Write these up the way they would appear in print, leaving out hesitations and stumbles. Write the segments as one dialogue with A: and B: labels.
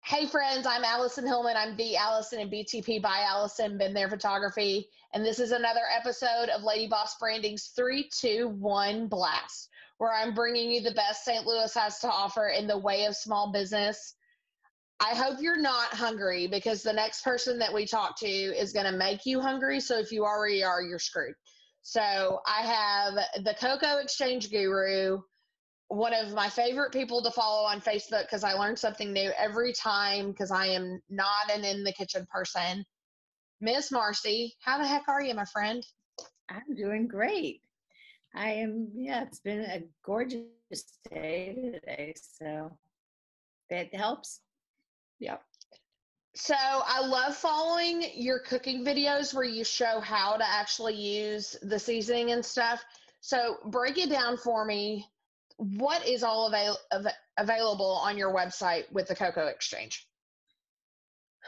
A: Hey friends, I'm Allison Hillman. I'm the Allison and BTP by Allison, Been There Photography. And this is another episode of Lady Boss Branding's 3-2-1 Blast, where I'm bringing you the best St. Louis has to offer in the way of small business. I hope you're not hungry because the next person that we talk to is going to make you hungry. So if you already are, you're screwed. So I have the Cocoa Exchange Guru, one of my favorite people to follow on Facebook because I learn something new every time because I am not an in the kitchen person. Miss Marcie, how the heck are you, my friend?
B: I'm doing great. I am, it's been a gorgeous day today, so that helps.
A: Yep. So I love following your cooking videos where you show how to actually use the seasoning and stuff. So break it down for me. What is all available on your website with the Cocoa Exchange?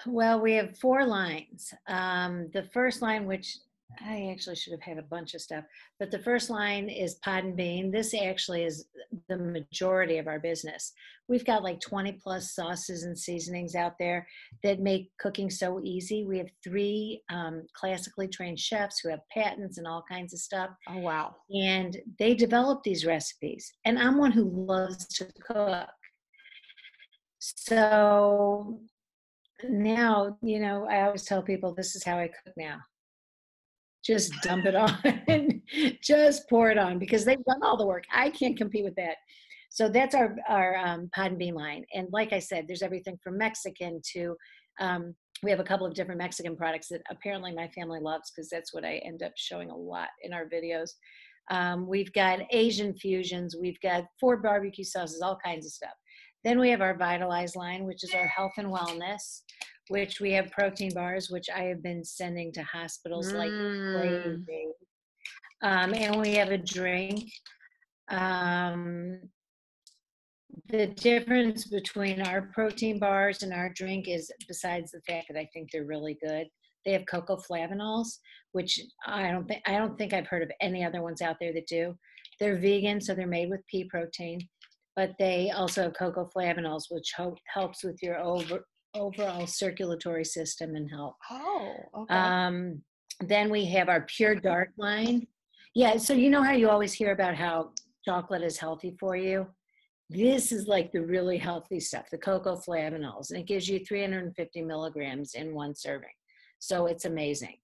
B: Well, we have 4 lines. The first line, which I actually should have had a bunch of stuff, but the first line is pot and bean. This actually is the majority of our business. We've got like 20 plus sauces and seasonings out there that make cooking so easy. We have 3 classically trained chefs who have patents and all kinds of stuff.
A: Oh, wow.
B: And they develop these recipes. And I'm one who loves to cook. So now, I always tell people this is how I cook now. Just dump it on, just pour it on because they've done all the work. I can't compete with that. So that's our pot and bean line. And like I said, there's everything from Mexican to, we have a couple of different Mexican products that apparently my family loves because that's what I end up showing a lot in our videos. We've got Asian fusions. We've got 4 barbecue sauces, all kinds of stuff. Then we have our Vitalize line, which is our health and wellness, which we have protein bars, which I have been sending to hospitals like crazy. And we have a drink. The difference between our protein bars and our drink is, besides the fact that I think they're really good, they have cocoa flavanols, which I don't think I've heard of any other ones out there that do. They're vegan, so they're made with pea protein, but they also have cocoa flavanols, which helps with your overall circulatory system and health.
A: Oh, okay.
B: Then we have our Pure Dark line. Yeah, so you know how you always hear about how chocolate is healthy for you? This is like the really healthy stuff, the cocoa flavanols, and it gives you 350 milligrams in 1 serving. So it's amazing.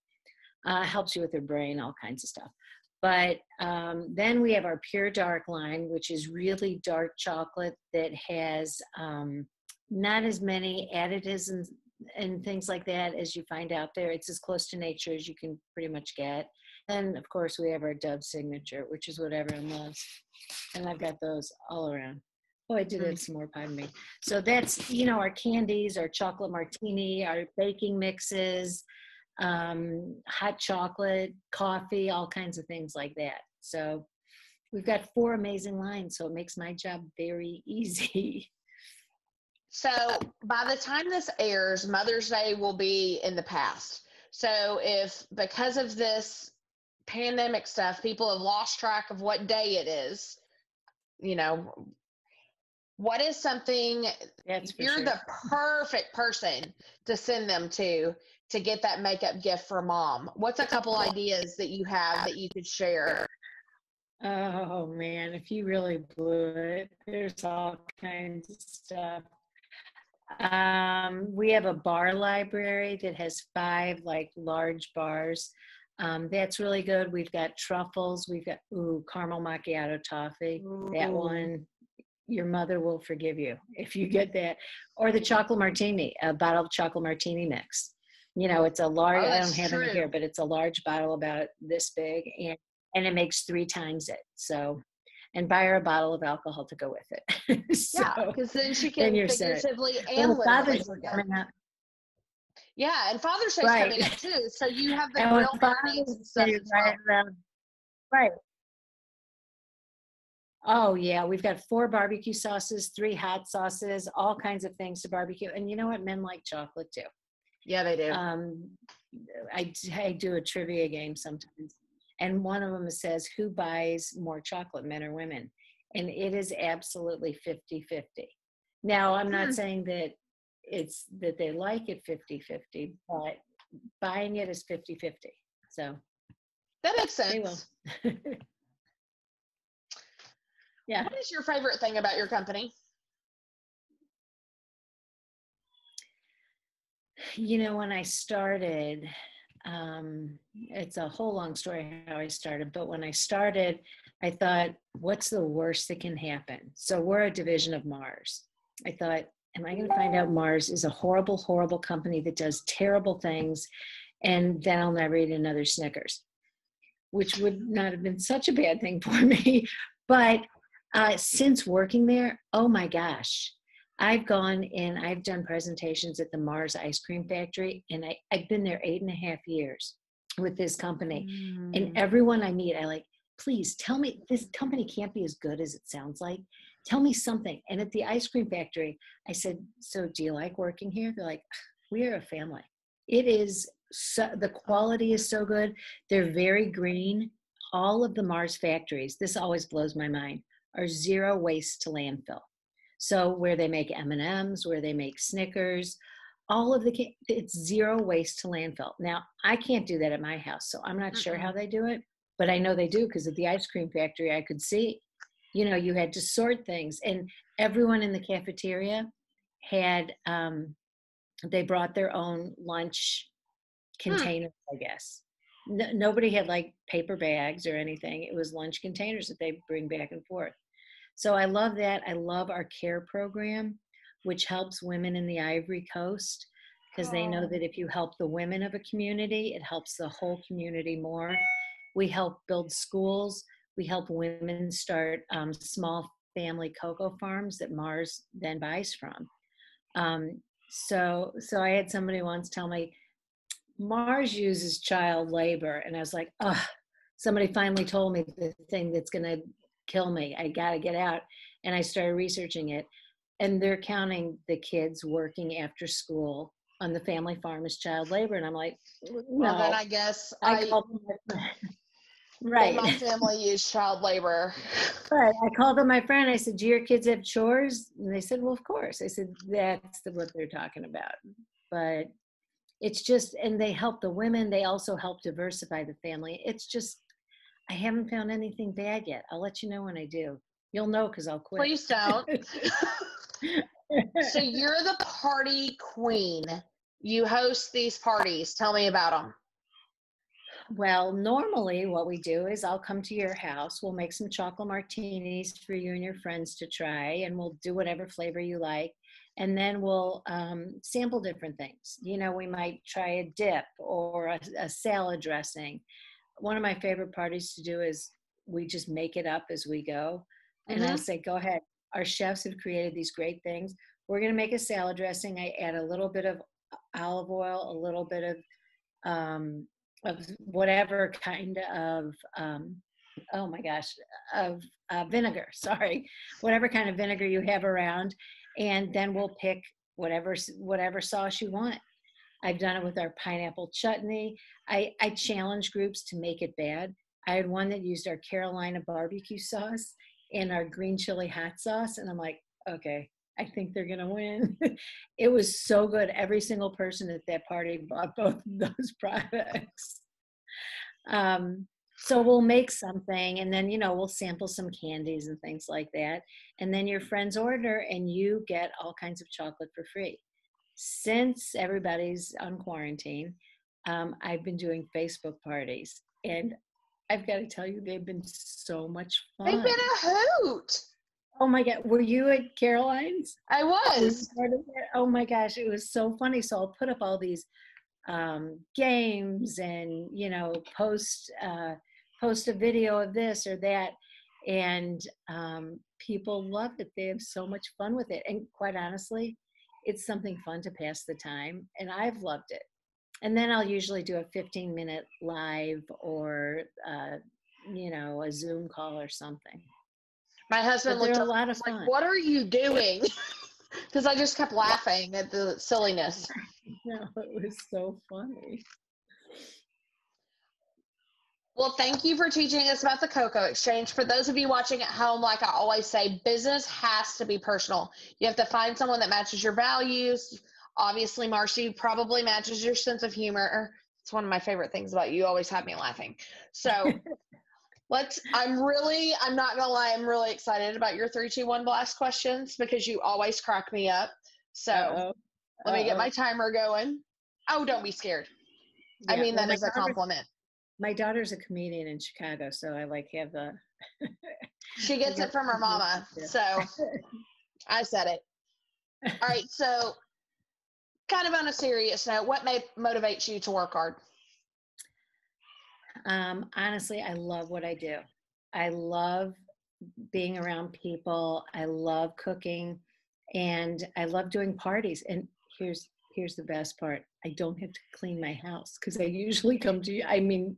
B: Helps you with your brain, all kinds of stuff. But then we have our Pure Dark line, which is really dark chocolate that has not as many additives and things like that as you find out there. It's as close to nature as you can pretty much get. And of course, we have our Dove Signature, which is what everyone loves. And I've got those all around. Oh, I did have some more pardon me. So that's, our candies, our chocolate martini, our baking mixes, hot chocolate, coffee, all kinds of things like that. So we've got 4 amazing lines, so it makes my job very easy.
A: So by the time this airs, Mother's Day will be in the past. So if because of this pandemic stuff, people have lost track of what day it is, what is something you're the perfect person to send them to get that makeup gift for mom? What's a couple ideas that you have that you could share?
B: Oh man, if you really blew it, there's all kinds of stuff. We have a bar library that has 5 like large bars. That's really good. We've got truffles. We've got caramel macchiato toffee. Ooh. That one, your mother will forgive you if you get that. Or the chocolate martini, a bottle of chocolate martini mix. It's a large. I don't have any here, but it's a large bottle about this big, and it makes 3 times it. So. And buy her a bottle of alcohol to go with it.
A: So, yeah, because then she can figuratively and literally forget. Yeah, and Father's Day's coming up too, so you have the grill parties and stuff as well.
B: Right. Oh yeah, we've got 4 barbecue sauces, 3 hot sauces, all kinds of things to barbecue. And you know what? Men like chocolate too.
A: Yeah, they do.
B: I do a trivia game sometimes. And one of them says, who buys more chocolate, men or women? And it is absolutely 50-50. Now, I'm not saying that it's that they like it 50-50, but buying it is 50-50. So
A: that makes
B: they will.
A: sense.
B: Yeah.
A: What is your favorite thing about your company?
B: You know, when I started, it's a whole long story how I started, but when I started, I thought, what's the worst that can happen? So we're a division of Mars. I thought, am I going to find out Mars is a horrible, horrible company that does terrible things, and then I'll never eat another Snickers, which would not have been such a bad thing for me. But since working there, oh my gosh, I've gone and I've done presentations at the Mars ice cream factory, and I've been there 8.5 years with this company. And everyone I meet, I like, please tell me, this company can't be as good as it sounds like. Tell me something. And at the ice cream factory, I said, so do you like working here? They're like, we are a family. It is, so, the quality is so good. They're very green. All of the Mars factories, this always blows my mind, are zero waste to landfill. So where they make M&Ms, where they make Snickers, all of it's zero waste to landfill. Now, I can't do that at my house, so I'm not sure how they do it, but I know they do, because at the ice cream factory, I could see, you know, you had to sort things, and everyone in the cafeteria had, they brought their own lunch containers, I guess. Nobody had like paper bags or anything. It was lunch containers that they bring back and forth. So I love that. I love our care program, which helps women in the Ivory Coast, because they know that if you help the women of a community, it helps the whole community more. We help build schools. We help women start small family cocoa farms that Mars then buys from. So I had somebody once tell me, Mars uses child labor. And I was like, oh, somebody finally told me the thing that's going to kill me. I got to get out. And I started researching it. And they're counting the kids working after school on the family farm as child labor. And I'm like, no.
A: Well, then I guess
B: I called them my friend. Right.
A: My family used child labor.
B: Right. I called them my friend. I said, do your kids have chores? And they said, well, of course. I said, that's what they're talking about. But it's just, and they help the women. They also help diversify the family. It's just, I haven't found anything bad yet. I'll let you know when I do. You'll know, because I'll quit.
A: Please don't. So you're the party queen. You host these parties. Tell me about them.
B: Well, normally what we do is I'll come to your house. We'll make some chocolate martinis for you and your friends to try, and we'll do whatever flavor you like. And then we'll sample different things. You know, we might try a dip or a salad dressing. One of my favorite parties to do is we just make it up as we go. And I'll say, go ahead. Our chefs have created these great things. We're going to make a salad dressing. I add a little bit of olive oil, a little bit of whatever kind of, oh my gosh, of vinegar, sorry, whatever kind of vinegar you have around. And then we'll pick whatever sauce you want. I've done it with our pineapple chutney. I challenge groups to make it bad. I had one that used our Carolina barbecue sauce and our green chili hot sauce. And I'm like, okay, I think they're going to win. It was so good. Every single person at that party bought both of those products. So we'll make something, and then, you know, we'll sample some candies and things like that. And then your friends order and you get all kinds of chocolate for free. Since everybody's on quarantine, I've been doing Facebook parties, and I've got to tell you, they've been so much fun.
A: They've been a hoot.
B: Oh my God. Were you at Caroline's?
A: I was.
B: Oh my gosh. It was so funny. So I'll put up all these games and, you know, post a video of this or that. And people love it. They have so much fun with it. And quite honestly, it's something fun to pass the time. And I've loved it. And then I'll usually do a 15-minute live or, you know, a Zoom call or something.
A: My husband looked
B: a
A: up
B: lot of fun.
A: like, what are you doing? Because I just kept laughing at the silliness.
B: No, it was so funny.
A: Well, thank you for teaching us about the Cocoa Exchange. For those of you watching at home, like I always say, business has to be personal. You have to find someone that matches your values. Obviously, Marcie probably matches your sense of humor. It's one of my favorite things about you. You always have me laughing. So I'm not gonna lie, I'm really excited about your 3, 2, 1 blast questions because you always crack me up. So
B: Uh-oh.
A: let me get my timer going. Oh, don't be scared. I mean,
B: well,
A: that is a compliment.
B: My daughter's a comedian in Chicago, so I have the.
A: She gets it from her mama, so I said it. All right, so kind of on a serious note, what motivates you to work hard?
B: Honestly, I love what I do. I love being around people. I love cooking, and I love doing parties. And here's the best part: I don't have to clean my house because I usually come to you. I mean,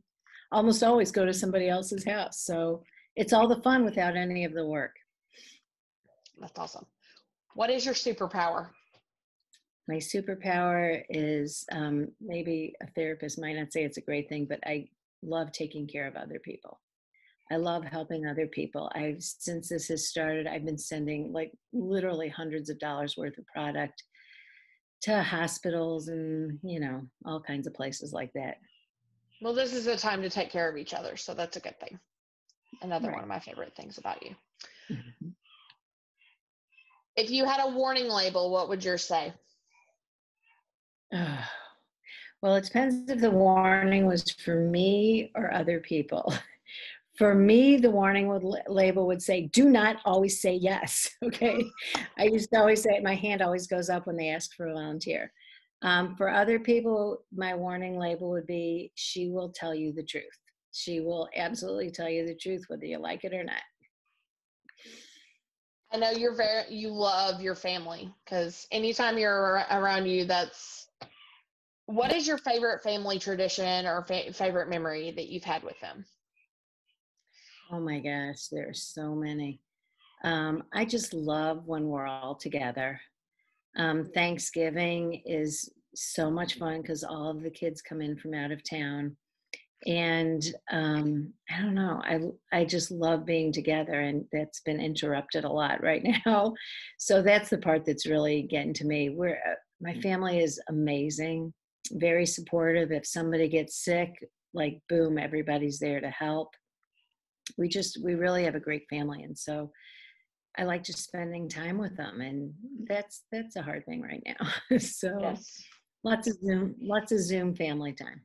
B: almost always go to somebody else's house. So it's all the fun without any of the work.
A: That's awesome. What is your superpower?
B: My superpower is maybe a therapist might not say it's a great thing, but I love taking care of other people. I love helping other people. Since this has started, I've been sending like literally hundreds of dollars worth of product to hospitals and, all kinds of places like that.
A: Well, this is a time to take care of each other, so that's a good thing. Another
B: Right.
A: one of my favorite things about you.
B: Mm-hmm.
A: If you had a warning label, what would yours say?
B: Well, it depends if the warning was for me or other people. For me, the warning label would say, do not always say yes. Okay. I used to always say, my hand always goes up when they ask for a volunteer. For other people, my warning label would be, she will tell you the truth. She will absolutely tell you the truth, whether you like it or not.
A: I know you love your family, because anytime you're around you, what is your favorite family tradition or favorite memory that you've had with them?
B: Oh my gosh, there are so many. I just love when we're all together. Thanksgiving is so much fun because all of the kids come in from out of town. And I don't know, I just love being together, and that's been interrupted a lot right now. So that's the part that's really getting to me. My family is amazing, very supportive. If somebody gets sick, like boom, everybody's there to help. We really have a great family, and so I like just spending time with them, and that's a hard thing right now. So
A: Yes.
B: lots of Zoom family time.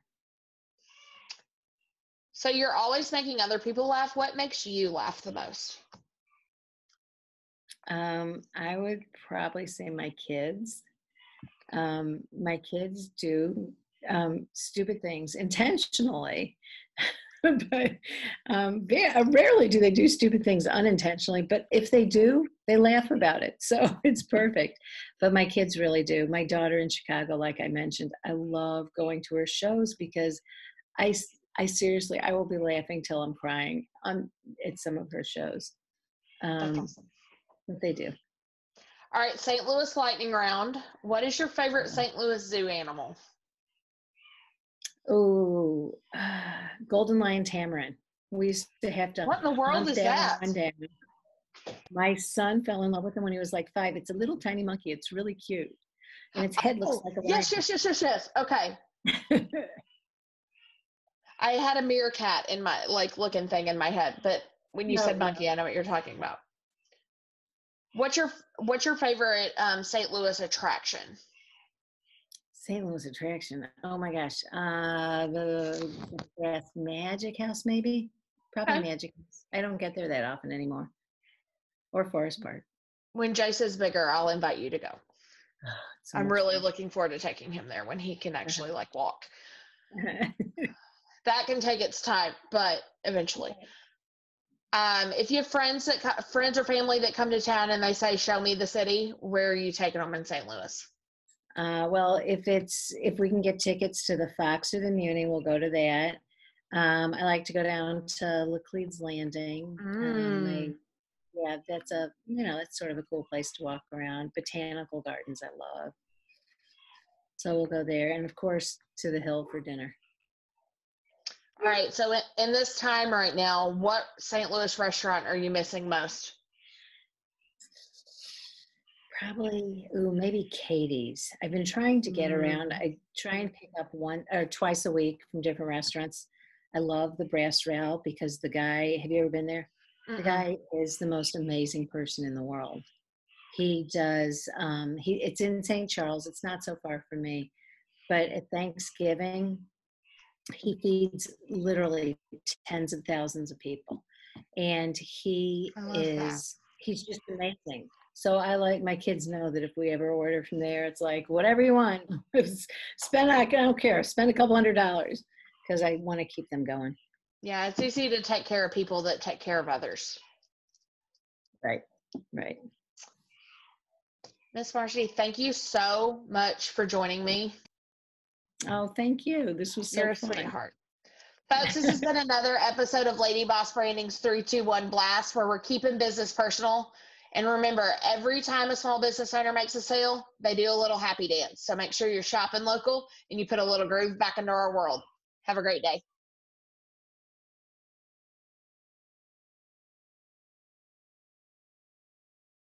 A: So you're always making other people laugh. What makes you laugh the most?
B: I would probably say my kids. My kids do stupid things intentionally, but rarely do they do stupid things unintentionally. But if they do, they laugh about it. So it's perfect. But my kids really do. My daughter in Chicago, like I mentioned, I love going to her shows because I seriously, I will be laughing till I'm crying at some of her shows.
A: That's awesome.
B: What they do.
A: All right, St. Louis lightning round. What is your favorite St. Louis zoo animal?
B: Oh, golden lion tamarin. We used to have to
A: What in the world
B: hunt
A: is that?
B: one down. My son fell in love with him when he was like 5. It's a little tiny monkey. It's really cute. And its head looks like a lion.
A: Yes. Okay. I had a meerkat in my looking thing in my head, but when you said monkey, I know what you're talking about. What's your favorite St. Louis attraction?
B: St. Louis attraction. Oh my gosh. The Magic House, maybe? Probably okay. Magic House. I don't get there that often anymore. Or Forest Park.
A: When Jace bigger, I'll invite you to go. So I'm really looking forward to taking him there when he can actually walk. That can take its time, but eventually. If you have friends or family that come to town and they say, "Show me the city," where are you taking them in St. Louis?
B: Well, if we can get tickets to the Fox or the Muni, we'll go to that. I like to go down to Laclede's Landing. Yeah, that's that's sort of a cool place to walk around. Botanical Gardens, I love. So we'll go there, and of course to the Hill for dinner.
A: All right. So in this time right now, what St. Louis restaurant are you missing most?
B: Probably, maybe Katie's. I've been trying to get around. I try and pick up one or twice a week from different restaurants. I love the Brass Rail because the guy, have you ever been there? The
A: Mm-mm.
B: guy is the most amazing person in the world. He does, it's in St. Charles. It's not so far from me. But at Thanksgiving, he feeds literally tens of thousands of people. And
A: I love that.
B: he's just amazing. So I like my kids know that if we ever order from there, it's like, whatever you want, spend, I don't care, spend a couple $100 because I want to keep them going.
A: Yeah, it's easy to take care of people that take care of others.
B: Right, right.
A: Miss Marcie, thank you so much for joining me.
B: Oh, thank you. This was so
A: You're a
B: fun.
A: sweetheart. Folks, this has been another episode of Lady Boss Branding's 321 Blast, where we're keeping business personal. And remember, every time a small business owner makes a sale, they do a little happy dance. So make sure you're shopping local and you put a little groove back into our world. Have a great day.